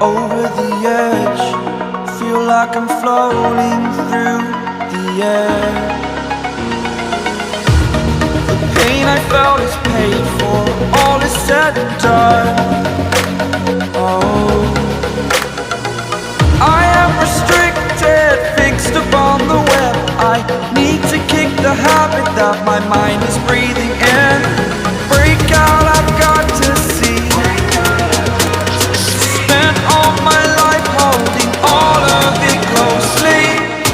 over the edge. Feel like I'm floating through the air. The pain I felt is paid for, all is said and done. Oh, I am restricted, fixed upon the web. I need to kick the habit that my mind is breathing in. Break out, I've got to see. Spent all my life holding all of it closely.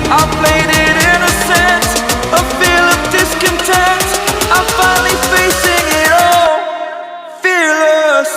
I played it innocent, a feel of discontent. I'm finally facing it all, fearless.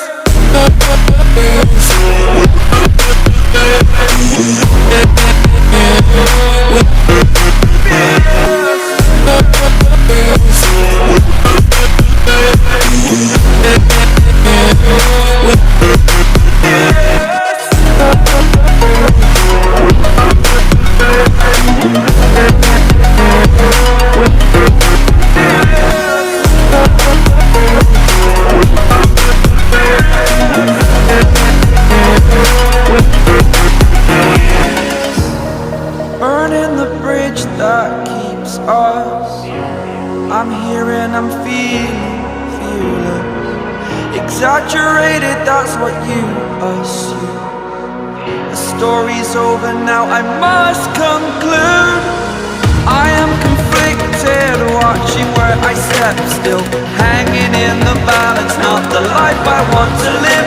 that keeps us. I'm here and I'm feeling fearless. Exaggerated, that's what you assume. The story's over now, I must conclude. I am conflicted, watching where I step still, hanging in the balance, not the life I want to live.